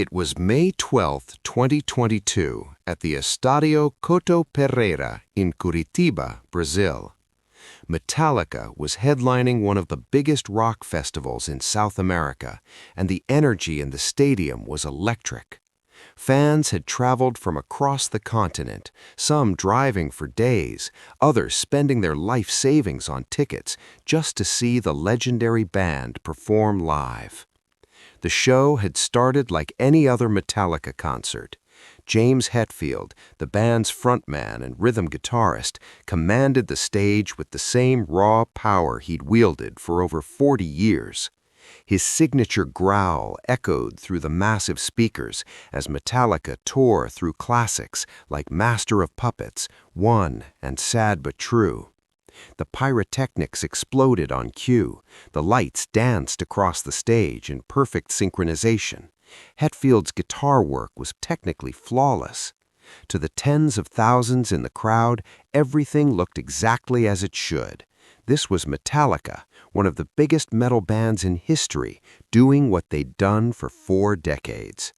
It was May 12, 2022, at the Estadio Couto Pereira in Curitiba, Brazil. Metallica was headlining one of the biggest rock festivals in South America, and the energy in the stadium was electric. Fans had traveled from across the continent, some driving for days, others spending their life savings on tickets just to see the legendary band perform live. The show had started like any other Metallica concert. James Hetfield, the band's frontman and rhythm guitarist, commanded the stage with the same raw power he'd wielded for over 40 years. His signature growl echoed through the massive speakers as Metallica tore through classics like Master of Puppets, One, and Sad But True. The pyrotechnics exploded on cue. The lights danced across the stage in perfect synchronization. Hetfield's guitar work was technically flawless. To the tens of thousands in the crowd, everything looked exactly as it should. This was Metallica, one of the biggest metal bands in history, doing what they'd done for 4 decades.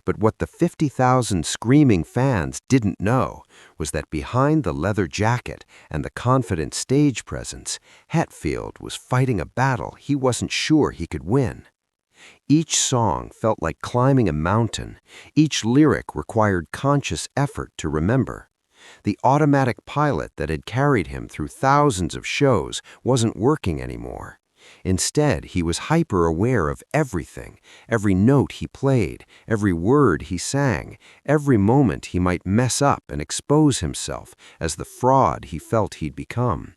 But what the 50,000 screaming fans didn't know was that behind the leather jacket and the confident stage presence, Hetfield was fighting a battle he wasn't sure he could win. Each song felt like climbing a mountain. Each lyric required conscious effort to remember. The automatic pilot that had carried him through thousands of shows wasn't working anymore. Instead, he was hyper-aware of everything, every note he played, every word he sang, every moment he might mess up and expose himself as the fraud he felt he'd become.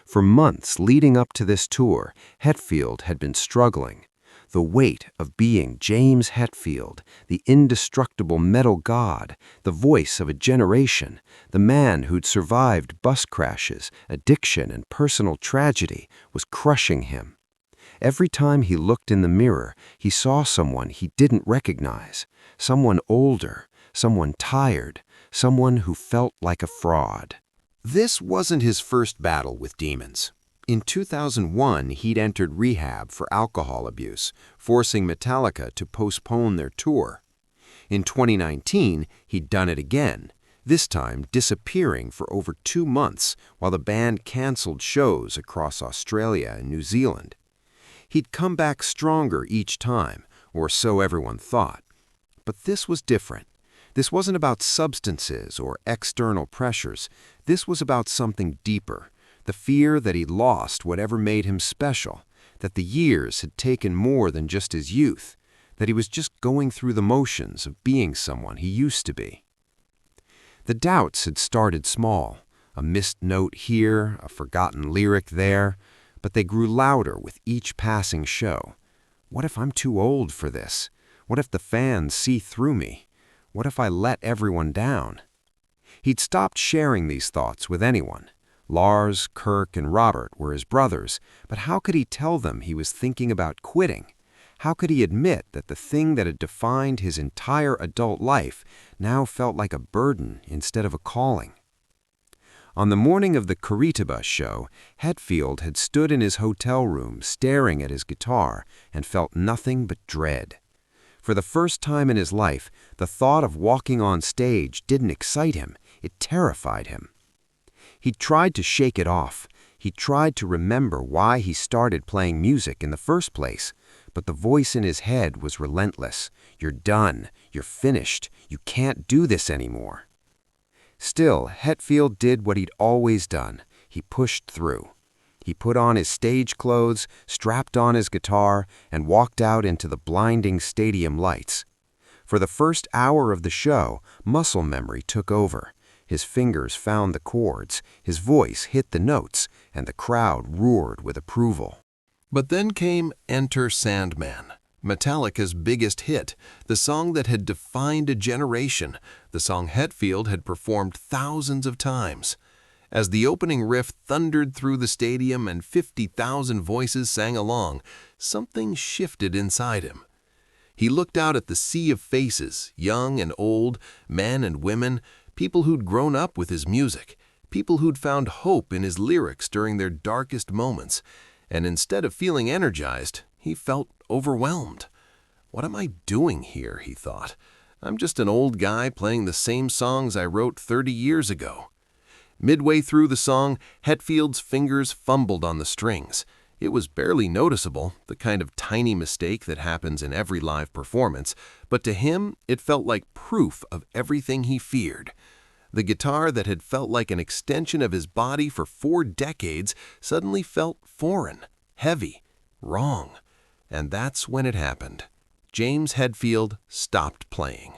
For months leading up to this tour, Hetfield had been struggling. The weight of being James Hetfield, the indestructible metal god, the voice of a generation, the man who'd survived bus crashes, addiction, and personal tragedy, was crushing him. Every time he looked in the mirror, he saw someone he didn't recognize, someone older, someone tired, someone who felt like a fraud. This wasn't his first battle with demons. In 2001, he'd entered rehab for alcohol abuse, forcing Metallica to postpone their tour. In 2019, he'd done it again, this time disappearing for over 2 months while the band canceled shows across Australia and New Zealand. He'd come back stronger each time, or so everyone thought. But this was different. This wasn't about substances or external pressures. This was about something deeper. The fear that he'd lost whatever made him special, that the years had taken more than just his youth, that he was just going through the motions of being someone he used to be. The doubts had started small, a missed note here, a forgotten lyric there, but they grew louder with each passing show. What if I'm too old for this? What if the fans see through me? What if I let everyone down? He'd stopped sharing these thoughts with anyone. Lars, Kirk, and Robert were his brothers, but how could he tell them he was thinking about quitting? How could he admit that the thing that had defined his entire adult life now felt like a burden instead of a calling? On the morning of the Curitiba show, Hetfield had stood in his hotel room staring at his guitar and felt nothing but dread. For the first time in his life, the thought of walking on stage didn't excite him, it terrified him. He tried to shake it off. He tried to remember why he started playing music in the first place, but the voice in his head was relentless. You're done. You're finished. You can't do this anymore. Still, Hetfield did what he'd always done. He pushed through. He put on his stage clothes, strapped on his guitar, and walked out into the blinding stadium lights. For the first hour of the show, muscle memory took over. His fingers found the chords, his voice hit the notes, and the crowd roared with approval. But then came Enter Sandman, Metallica's biggest hit, the song that had defined a generation, the song Hetfield had performed thousands of times. As the opening riff thundered through the stadium and 50,000 voices sang along, something shifted inside him. He looked out at the sea of faces, young and old, men and women, people who'd grown up with his music, people who'd found hope in his lyrics during their darkest moments, and instead of feeling energized, he felt overwhelmed. "What am I doing here?" he thought. "I'm just an old guy playing the same songs I wrote 30 years ago." Midway through the song, Hetfield's fingers fumbled on the strings. It was barely noticeable, the kind of tiny mistake that happens in every live performance, but to him it felt like proof of everything he feared. The guitar that had felt like an extension of his body for 4 decades suddenly felt foreign, heavy, wrong. And that's when it happened. James Hetfield stopped playing.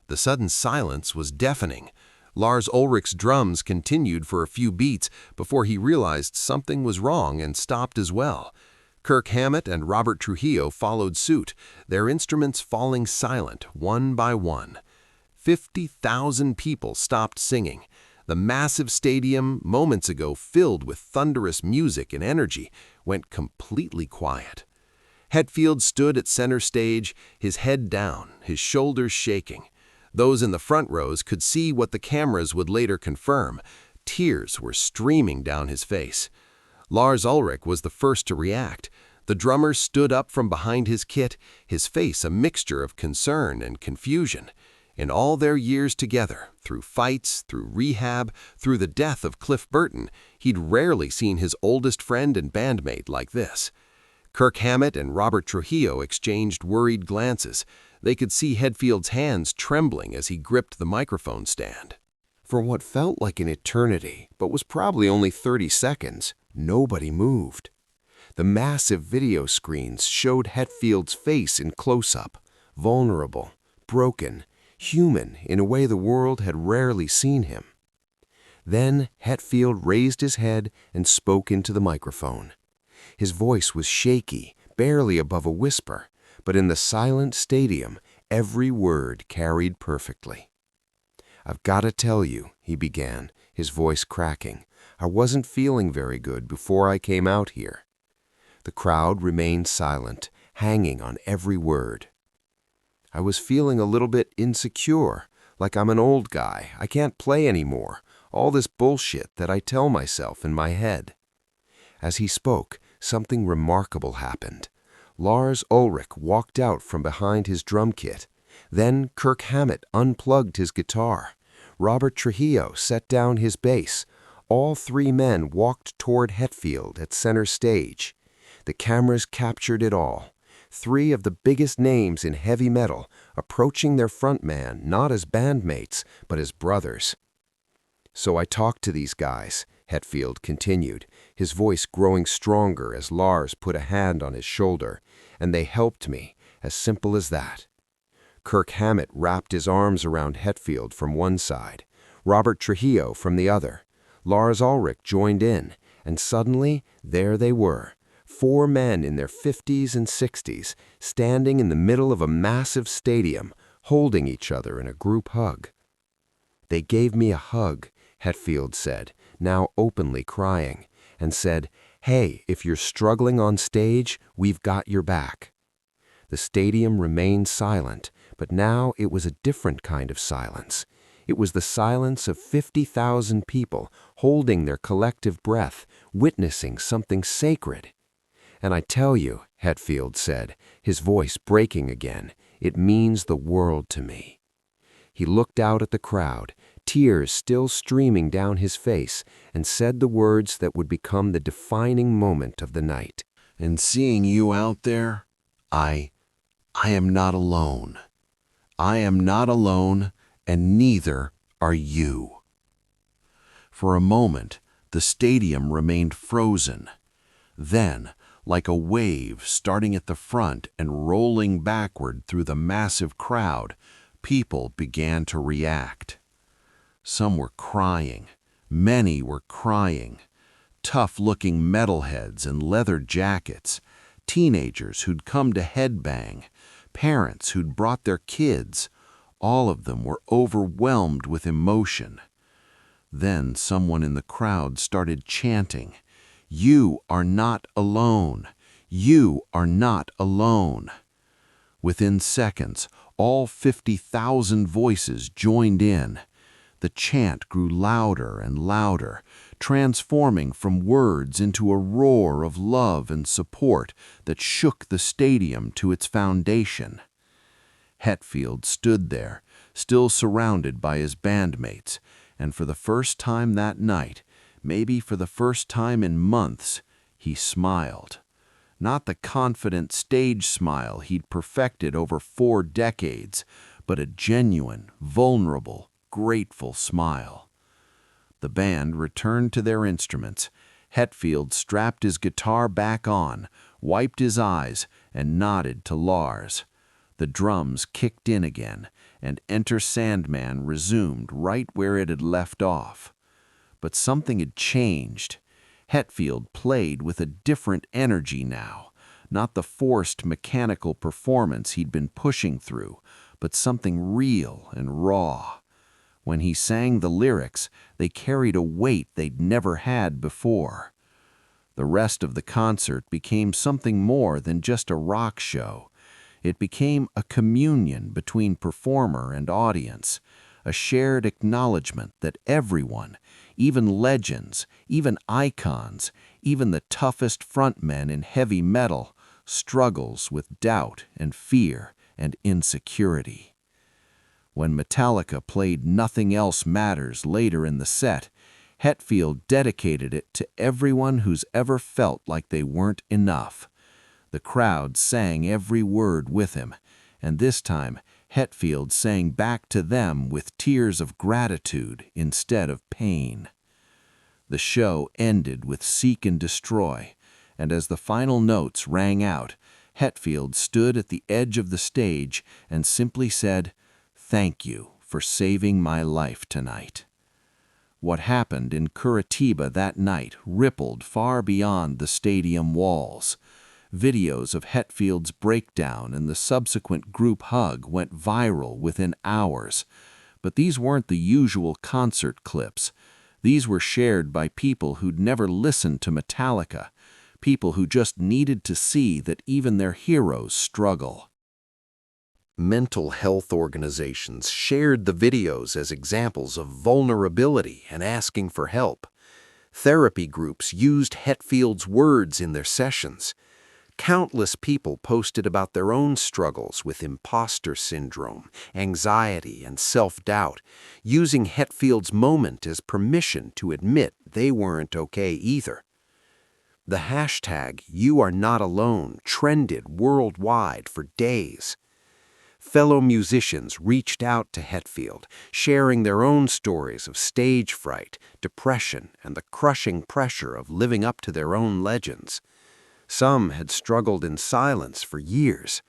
The sudden silence was deafening. Lars Ulrich's drums continued for a few beats before he realized something was wrong and stopped as well. Kirk Hammett and Robert Trujillo followed suit, their instruments falling silent one by one. 50,000 people stopped singing. The massive stadium, moments ago filled with thunderous music and energy, went completely quiet. Hetfield stood at center stage, his head down, his shoulders shaking. Those in the front rows could see what the cameras would later confirm. Tears were streaming down his face. Lars Ulrich was the first to react. The drummer stood up from behind his kit, his face a mixture of concern and confusion. In all their years together, through fights, through rehab, through the death of Cliff Burton, he'd rarely seen his oldest friend and bandmate like this. Kirk Hammett and Robert Trujillo exchanged worried glances. They could see Hetfield's hands trembling as he gripped the microphone stand. For what felt like an eternity, but was probably only 30 seconds, nobody moved. The massive video screens showed Hetfield's face in close-up, vulnerable, broken, human in a way the world had rarely seen him. Then Hetfield raised his head and spoke into the microphone. His voice was shaky, barely above a whisper, but in the silent stadium, every word carried perfectly. "I've got to tell you," he began, his voice cracking, "I wasn't feeling very good before I came out here." The crowd remained silent, hanging on every word. "I was feeling a little bit insecure, like I'm an old guy, I can't play anymore, all this bullshit that I tell myself in my head." As he spoke, something remarkable happened. Lars Ulrich walked out from behind his drum kit. Then Kirk Hammett unplugged his guitar. Robert Trujillo set down his bass. All 3 men walked toward Hetfield at center stage. The cameras captured it all. 3 of the biggest names in heavy metal approaching their frontman not as bandmates, but as brothers. "So I talked to these guys," Hetfield continued, his voice growing stronger as Lars put a hand on his shoulder, "and they helped me, as simple as that." Kirk Hammett wrapped his arms around Hetfield from one side, Robert Trujillo from the other. Lars Ulrich joined in, and suddenly there they were, 4 men in their 50s and 60s, standing in the middle of a massive stadium, holding each other in a group hug. "They gave me a hug," Hetfield said, now openly crying, and said, "Hey, if you're struggling on stage, we've got your back." The stadium remained silent, but now it was a different kind of silence. It was the silence of 50,000 people holding their collective breath, witnessing something sacred. "And I tell you," Hetfield said, his voice breaking again, "it means the world to me." He looked out at the crowd, tears still streaming down his face, and said the words that would become the defining moment of the night. "And seeing you out there, I am not alone. I am not alone, and neither are you." For a moment, the stadium remained frozen. Then, like a wave starting at the front and rolling backward through the massive crowd, people began to react. Some were crying. Many were crying. Tough-looking metalheads in leather jackets, teenagers who'd come to headbang, parents who'd brought their kids. All of them were overwhelmed with emotion. Then someone in the crowd started chanting, "You are not alone. You are not alone." Within seconds, all 50,000 voices joined in. The chant grew louder and louder, transforming from words into a roar of love and support that shook the stadium to its foundation. Hetfield stood there, still surrounded by his bandmates, and for the first time that night, maybe for the first time in months, he smiled. Not the confident stage smile he'd perfected over 4 decades, but a genuine, vulnerable, grateful smile. The band returned to their instruments. Hetfield strapped his guitar back on, wiped his eyes, and nodded to Lars. The drums kicked in again, and Enter Sandman resumed right where it had left off. But something had changed. Hetfield played with a different energy now, not the forced mechanical performance he'd been pushing through, but something real and raw. When he sang the lyrics, they carried a weight they'd never had before. The rest of the concert became something more than just a rock show. It became a communion between performer and audience, a shared acknowledgement that everyone, even legends, even icons, even the toughest frontmen in heavy metal, struggles with doubt and fear and insecurity. When Metallica played Nothing Else Matters later in the set, Hetfield dedicated it to everyone who's ever felt like they weren't enough. The crowd sang every word with him, and this time Hetfield sang back to them with tears of gratitude instead of pain. The show ended with Seek and Destroy, and as the final notes rang out, Hetfield stood at the edge of the stage and simply said, "Thank you for saving my life tonight." What happened in Curitiba that night rippled far beyond the stadium walls. Videos of Hetfield's breakdown and the subsequent group hug went viral within hours. But these weren't the usual concert clips. These were shared by people who'd never listened to Metallica, people who just needed to see that even their heroes struggle. Mental health organizations shared the videos as examples of vulnerability and asking for help. Therapy groups used Hetfield's words in their sessions. Countless people posted about their own struggles with imposter syndrome, anxiety, and self-doubt, using Hetfield's moment as permission to admit they weren't okay either. The hashtag #YouAreNotAlone trended worldwide for days. Fellow musicians reached out to Hetfield, sharing their own stories of stage fright, depression, and the crushing pressure of living up to their own legends. Some had struggled in silence for years.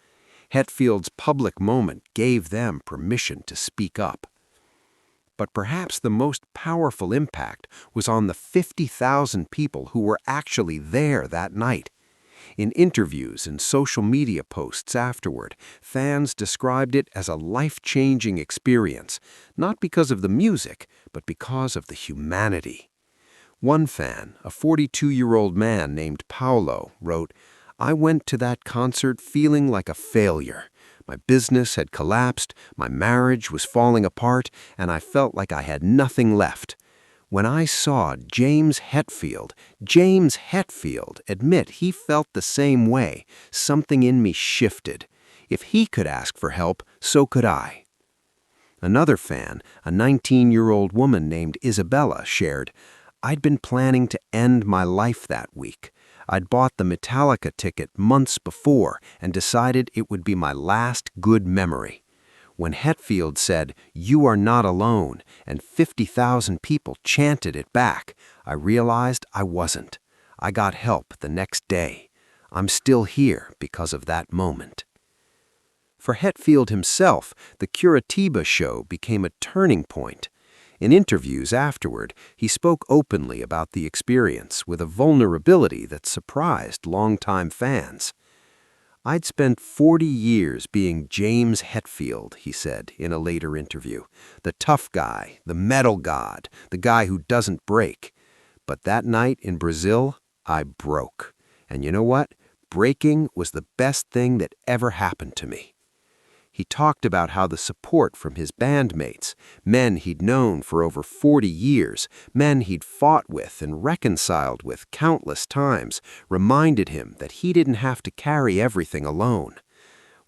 Hetfield's public moment gave them permission to speak up. But perhaps the most powerful impact was on the 50,000 people who were actually there that night. In interviews and social media posts afterward, fans described it as a life-changing experience, not because of the music, but because of the humanity. One fan, a 42-year-old man named Paolo, wrote, "I went to that concert feeling like a failure. My business had collapsed, my marriage was falling apart, and I felt like I had nothing left. When I saw James Hetfield admit he felt the same way, something in me shifted. If he could ask for help, so could I." Another fan, a 19-year-old woman named Isabella, shared, "I'd been planning to end my life that week. I'd bought the Metallica ticket months before and decided it would be my last good memory. When Hetfield said, 'You are not alone,' and 50,000 people chanted it back, I realized I wasn't. I got help the next day. I'm still here because of that moment." For Hetfield himself, the Curitiba show became a turning point. In interviews afterward, he spoke openly about the experience with a vulnerability that surprised longtime fans. "I'd spent 40 years being James Hetfield," he said in a later interview. "The tough guy, the metal god, the guy who doesn't break. But that night in Brazil, I broke. And you know what? Breaking was the best thing that ever happened to me." He talked about how the support from his bandmates, men he'd known for over 40 years, men he'd fought with and reconciled with countless times, reminded him that he didn't have to carry everything alone.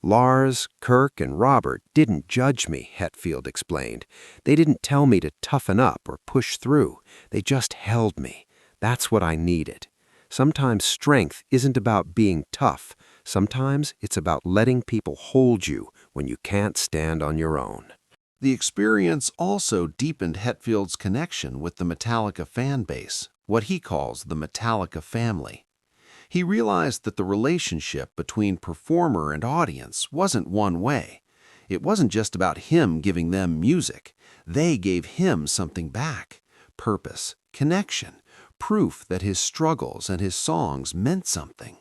Lars, Kirk, and Robert didn't judge me, Hetfield explained. They didn't tell me to toughen up or push through. They just held me. That's what I needed. Sometimes strength isn't about being tough. Sometimes it's about letting people hold you when you can't stand on your own. The experience also deepened Hetfield's connection with the Metallica fan base, what he calls the Metallica family. He realized that the relationship between performer and audience wasn't one way. It wasn't just about him giving them music. They gave him something back: purpose, connection, proof that his struggles and his songs meant something.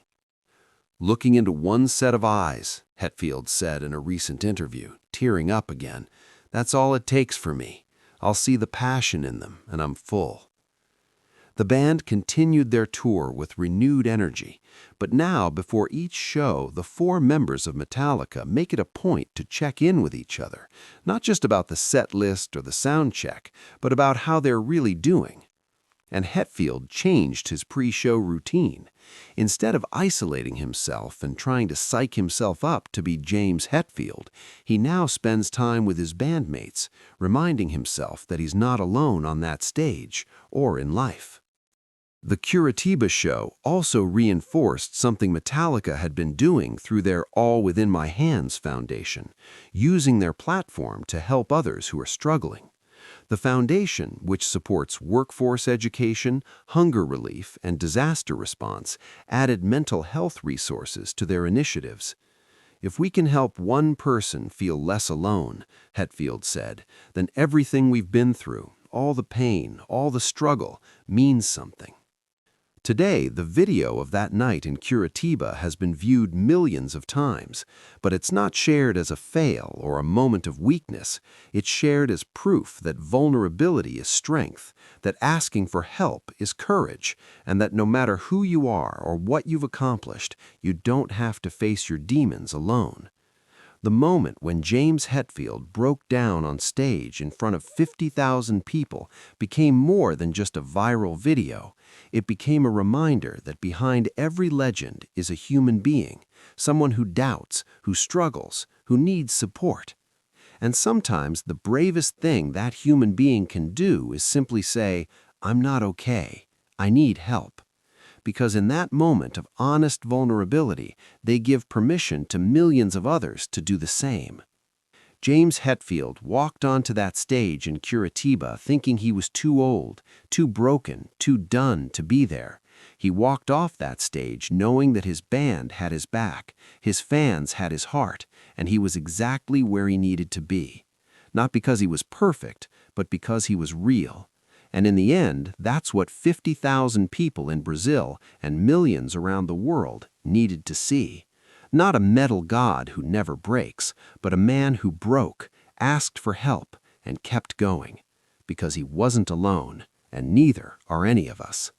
"Looking into one set of eyes," Hetfield said in a recent interview, tearing up again, "that's all it takes for me. I'll see the passion in them, and I'm full." The band continued their tour with renewed energy, but now before each show, the four members of Metallica make it a point to check in with each other, not just about the set list or the sound check, but about how they're really doing. And Hetfield changed his pre-show routine. Instead of isolating himself and trying to psych himself up to be James Hetfield, he now spends time with his bandmates, reminding himself that he's not alone on that stage or in life. The Curitiba show also reinforced something Metallica had been doing through their All Within My Hands Foundation, using their platform to help others who are struggling. The foundation, which supports workforce education, hunger relief, and disaster response, added mental health resources to their initiatives. "If we can help one person feel less alone," Hetfield said, "then everything we've been through, all the pain, all the struggle, means something." Today, the video of that night in Curitiba has been viewed millions of times, but it's not shared as a fail or a moment of weakness. It's shared as proof that vulnerability is strength, that asking for help is courage, and that no matter who you are or what you've accomplished, you don't have to face your demons alone. The moment when James Hetfield broke down on stage in front of 50,000 people became more than just a viral video. It became a reminder that behind every legend is a human being, someone who doubts, who struggles, who needs support. And sometimes the bravest thing that human being can do is simply say, "I'm not okay. I need help." Because in that moment of honest vulnerability, they give permission to millions of others to do the same. James Hetfield walked onto that stage in Curitiba thinking he was too old, too broken, too done to be there. He walked off that stage knowing that his band had his back, his fans had his heart, and he was exactly where he needed to be. Not because he was perfect, but because he was real. And in the end, that's what 50,000 people in Brazil and millions around the world needed to see. Not a metal god who never breaks, but a man who broke, asked for help, and kept going. Because he wasn't alone, and neither are any of us.